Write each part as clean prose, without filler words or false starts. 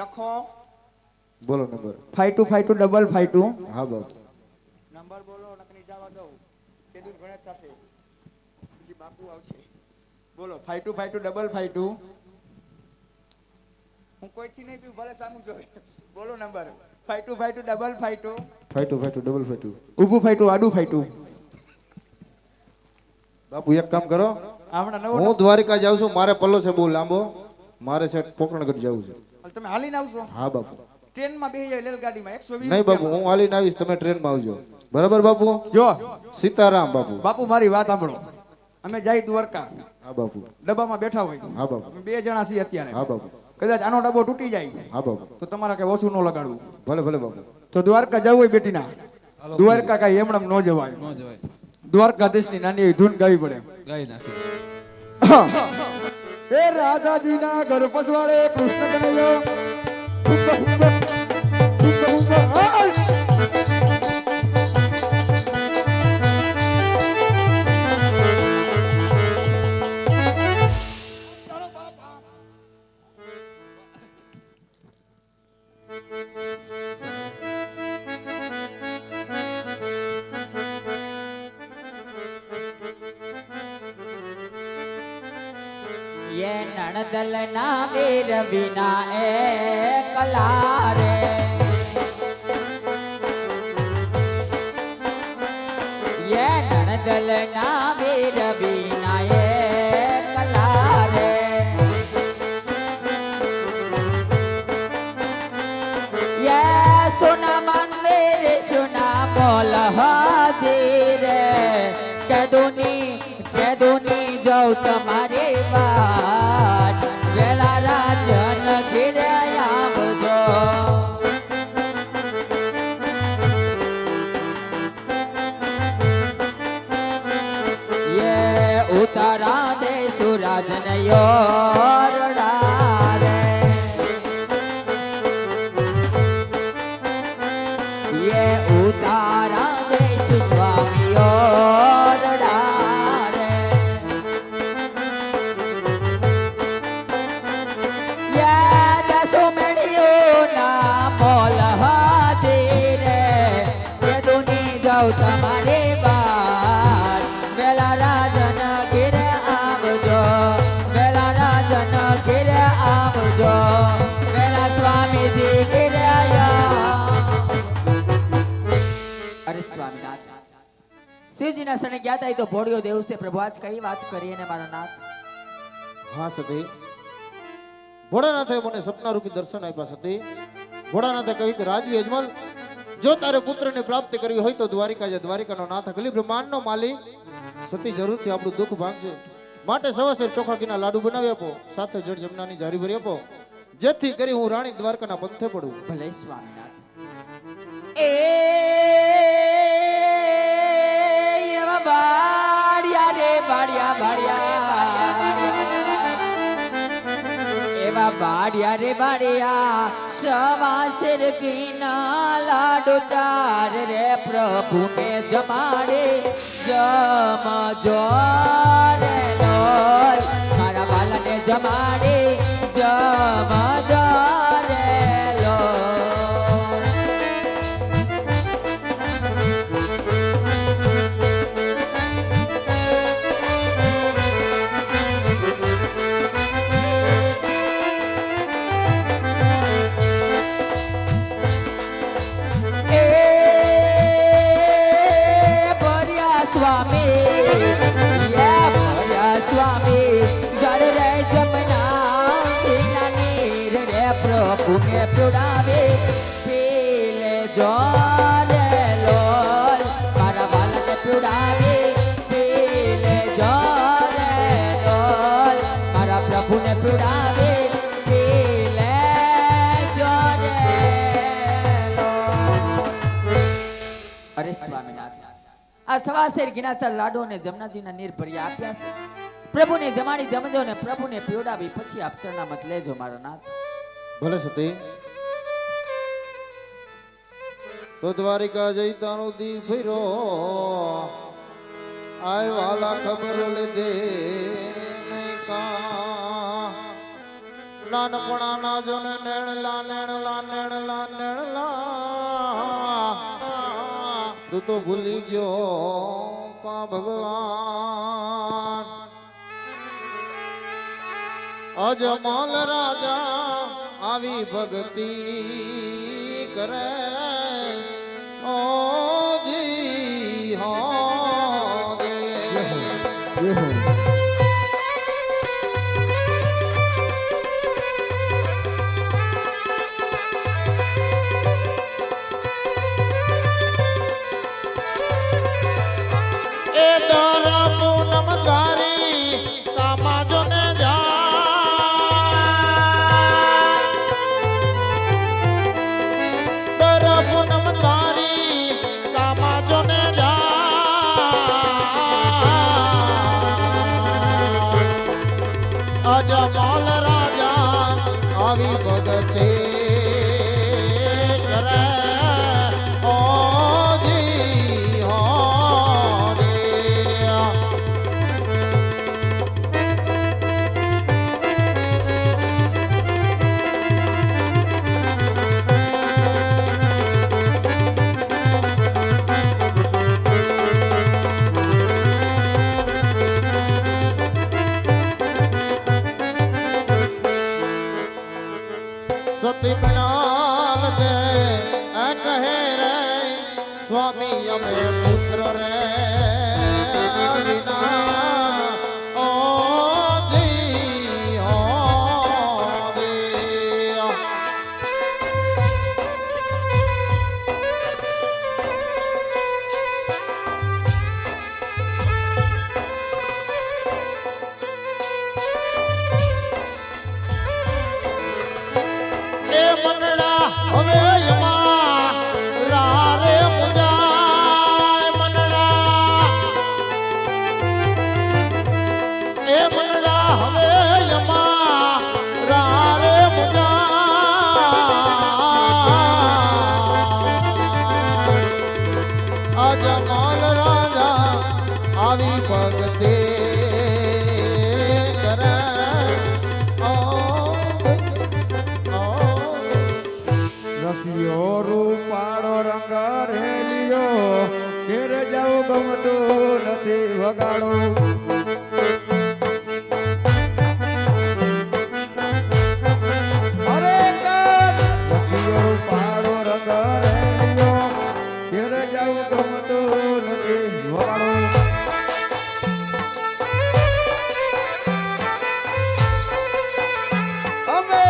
લાખો બોલો નંબર 5252 હા બાપુ નંબર બોલો નકરી જવા દઉં તે દૂર ગણેશ થશે પછી બાપુ આવશે બોલો 5252 હું કોઈથી નહીં પીવું ભલે સામું જોવે બોલો નંબર 5252 5252 ઊભું ફાઈટું આડું ફાઈટું બાપુ એક કામ કરો હમણાં નવો હું દ્વારિકા જાઉં છું મારે પલ્લો છે બહુ લાંબો મારે છે પોકરણગઢ જવું છે તમે હાલીને આવશો હા બાપુ ટ્રેનમાં બેસી જાય રેલગાડીમાં 120 નહીં બાપુ હું હાલીને આવીશ તમે ટ્રેનમાં આવજો બરાબર બાપુ જો સીતારામ બાપુ બાપુ મારી વાત સાંભળો અમે જાય દ્વારકા હા બાપુ ડબ્બામાં બેઠા હોય હા બાપુ અમે બે જણા છીએ અત્યારે હા બાપુ કદાચ આનો ડબ્બો તૂટી જાય હા બાપુ તો તમારે કઈ ઓછું ન લગાડવું ભલે ભલે બાપુ તો દ્વારકા જવું હોય બેટીના દ્વારકા કઈ એમણમ ન જવાય દ્વારકાધીશની નાની એવી ધૂન ગાવી પડે ગાઈ નાખી હે રાધાજીના ઘર પસવાડે કૃષ્ણ કનૈયો ये नणदल ना वीर बिना ए कलारे ये नणदल ना वीर बिना ए कलारे ये सुना मंदिर सुना बोल हाजिर के दूनी जाऊ तुम्हारी बात वेला राजन घिरे आवજો ये उतारा दे सूरज ने योरड़ा रे ये उतारा दे स्वामी योरड़ा તમારે બાર વેલા રાજન ઘેરે આવજો વેલા રાજન ઘેરે આવજો વેલા સ્વામીજી ઘેરે આયા અરે સ્વામીનાથ શિવજીના સને ગયા હતા એ તો ભોળિયો દેવ છે પ્રભુ આજ કઈ વાત કરી અને મારા નાથ હા સતી ભોળાનાથે મને સપના રૂપી દર્શન આપ્યા સતી ભોળાનાથે કહ્યું કે રાજી અજમલ જો તારે પુત્રની પ્રાપ્તિ કરવી હોય તો દ્વારિકા જા દ્વારિકાનો નાથ અખિલ બ્રહ્માંડનો માલિક સતી જરૂરથી આપણું દુઃખ ભાંગશે માટે સવાસેર ચોખા ઘીના લાડુ બનાવી આપો સાથે જળ જમનાની જારી ભરી આપો જેથી કરી હું રાણી દ્વારકાના પંથે પડું ભલે સ્વામીનાથ એવા બાડિયા રે બાડિયા એવા બાડિયા રે બાડિયા સવાસેર ઘીના લાડુ ચાર રે પ્રભુને જમાડે જમજો રે લોલ મારા બાલાને જમાડે જમજો રે લોલ સ્વામી જળ રે જમના જીના નીર રે પ્રભુને પીવડાવે પીલે જો રે લોલ મારા બાલને પીવડાવે પીલે જો રે લોલ મારા પ્રભુને પીવડાવે પીલે જો રે લોલ અરે સ્વામીનાથ આ સવાસેર ઘીનાસર લાડુ અને જમનાજીના નીર ભર્યા આપ્યા છે પ્રભુને જમાડી જમજો ને પ્રભુને પીવડાવી પછી આપ ચરણામત લેજો મારા નાથ ભલે સતી તો દ્વારિકા જઈ તારો દી ફેરો આય વાલા ખબર લીધે નહીં કા ના નાનપણાના જોને નેણલા નેણલા નેણલા નેણલા તું તો ભૂલી ગયો કા ભગવાન અજમલ રાજા આવી ભક્તિ કરે ઓ જી હો એ તારા પૂનમ તારી કામા જોને પૂનમ તારી કામા જોને અજમલ રાજા આવી ભગતે કરે ઓ જી હો રે સતીનાલ દે આ કહે રે સ્વામી અમે પુત્ર રે વિના ઓ જી હો રે એ મનડા હવે એમાં રારે મુજાય મનડા એ મનડા હવે એમાં રારે મુજાય અજમલ રાજા આવી ભક્તિ કરે રસિયો રૂપાળો રંગ રેલિયો ઘેર જાઉં ગમતું નથી વગાડો અરે રસિયો રૂપાળો રંગ રેલિયો ઘેર જાઉં ગમતું નથી વગાડો અમે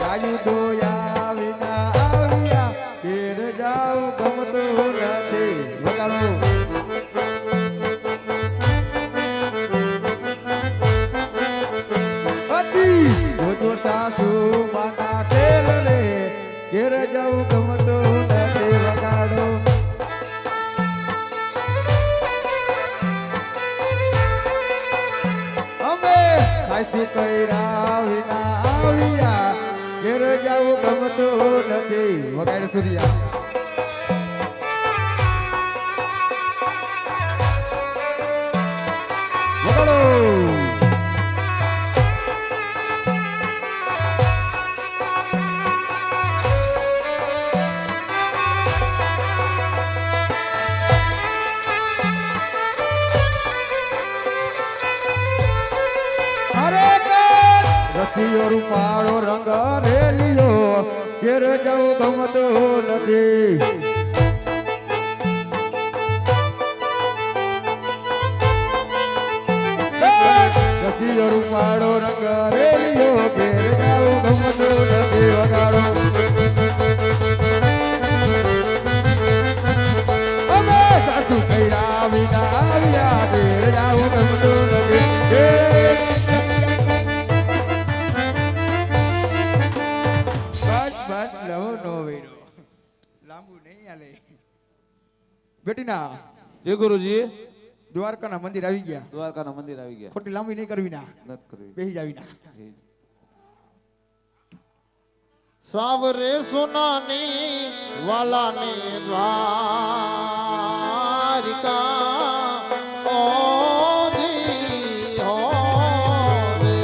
જાયું દોયા વિના આવ્યા ઘેર જાઉં ગમતું નથી વગાડો જોજો સાસુ માના તેલ રે ઘેર જાઉં ગમતું નથી વગાડો અમે સાસુ કઈરા વિના આવ્યા ઘેર જાઉં ગમતું નથી વગાડ સૂર્યા વગાડો રસિયો રૂપાળો રંગ રેલિયો ઘેર જાઉં ગમતું નથી રસિયો રૂપાળો રંગ રેલિયો ઘેર જાઉં ગમતું નથી વગાડો અમે સાસુ કઈરા વિના આવ્યા ઘેર જાઉં ગમતું નથી લાંબુ નહીં આલે બેટીના જય ગુરુજી દ્વારકાના મંદિર આવી ગયા દ્વારકાના મંદિર આવી ગયા ખોટી લાંબી નહીં કરવી ના નથી કરવી બેહી જાવી ના સાવરે સોનાની વાલાની દ્વારિકા ઓ જી હો રે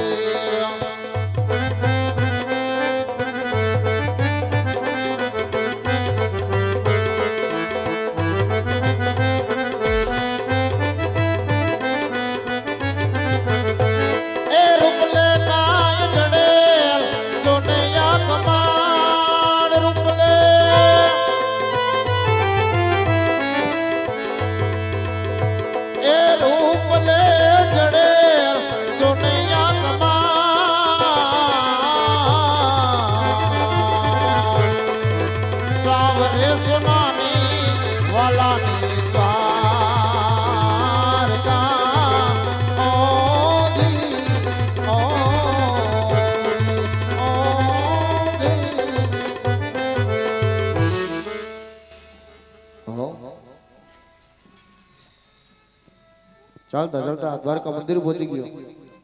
ચાલતા ચાલતા દ્વારકા મંદિર પહોંચી ગયો.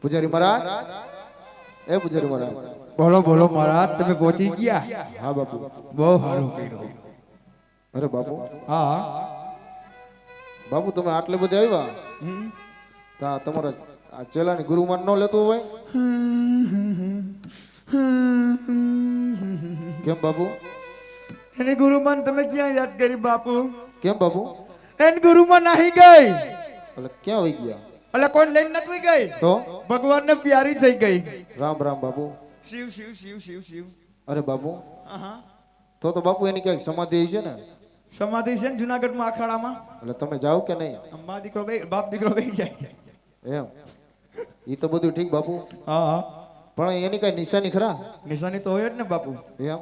પૂજારી મહારાજ, એ પૂજારી મહારાજ. બોલો બોલો મહારાજ, તમે પહોંચી ગયા? હા બાપુ. બહુ સારું કર્યું. અરે બાપુ, હા બાપુ તમે આટલે બધે આવ્યા તા તમારા આ ચેલાની ગુરુમાન ન લેતો હોય કેમ બાપુ? એને ગુરુમાન તમે ક્યાં યાદ કરી બાપુ? કેમ બાપુ? એન ગુરુમાન નાહી ગઈ. એટલે ક્યાં વહી ગયા? એટલે કોઈ લઈને નથી ગઈ, તો ભગવાન ને પ્યારી થઈ ગઈ. રામ રામ બાપુ. શિવ શિવ શિવ શિવ શિવ. અરે બાપુ, હા તો બાપુ એની ક્યાંક સમાધિ છે ને? સમાધિ છે ને જુનાગઢમાં અખાડામાં. એટલે તમે જાઓ કે નહીં? અંબા દીકરો બે બાપ દીકરો બે જાય. એમ ઈ તો બધું ઠીક બાપુ, હા હા, પણ એની કઈ નિશાની ખરા? નિશાની તો હોય જ ને બાપુ. એમ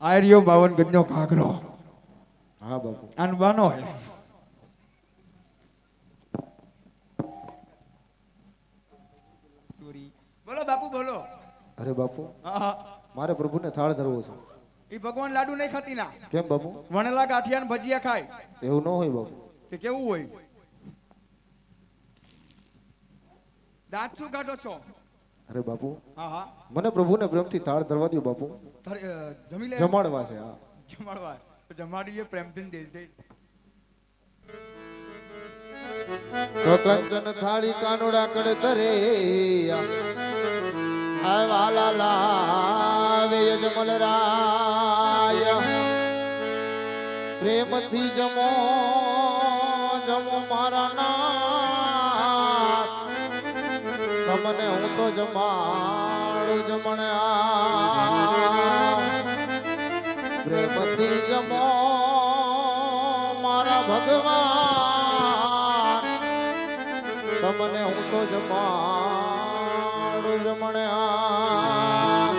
આર્યો 52 ગજનો કાગરો. હા બાપુ. અનબાનો હે. બોલો બાપુ બોલો. અરે બાપુ, હા હા, મારે પ્રભુને થાળ ધરવો છે. એ ભગવાન લાડુ નહીં ખાતી ના. કેમ બાપુ? વણેલા ગાંઠિયા ને ભજીયા ખાય. એવું ન હોય બાપુ. તે કેવું હોય? દાંત શું કાઢો છો? અરે બાપુ, હા હા, મને પ્રભુને પ્રેમથી થાળ ધરવા દો બાપુ. જમી લે. જમાડવા છે. હા જમાડવા તો જમાડીએ પ્રેમથી દે દે. તો કંચન થાળી કાનુડા કડ ધરે આ વાલા લાવે યજમલ રાય પ્રેમથી જમો જમો મારા નાથ તમને હું તો જમાડું જમણ્યા પ્રેમથી જમો મારા ભગવાન તમને હું તો જમાડું જમણ્યા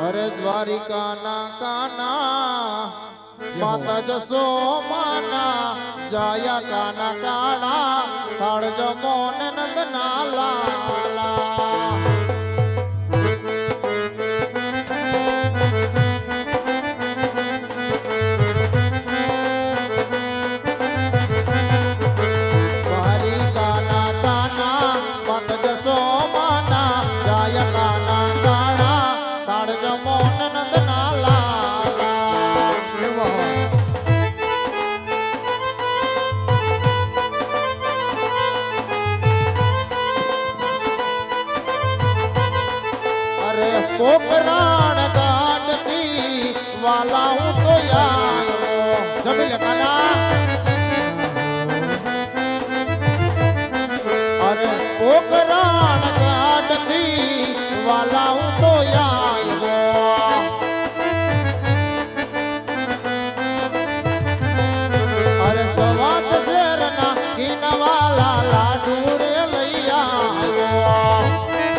અરે દ્વારિકા ના કાના માતા જસોમાના જાયા કાના કાળા કાળ જમો ને નંદના લાલા પોકરાણ ગાડતી વાલા હું તો યાર જમી લે કાના અરે પોકરાણ ગાડતી વાલા હું તો યાર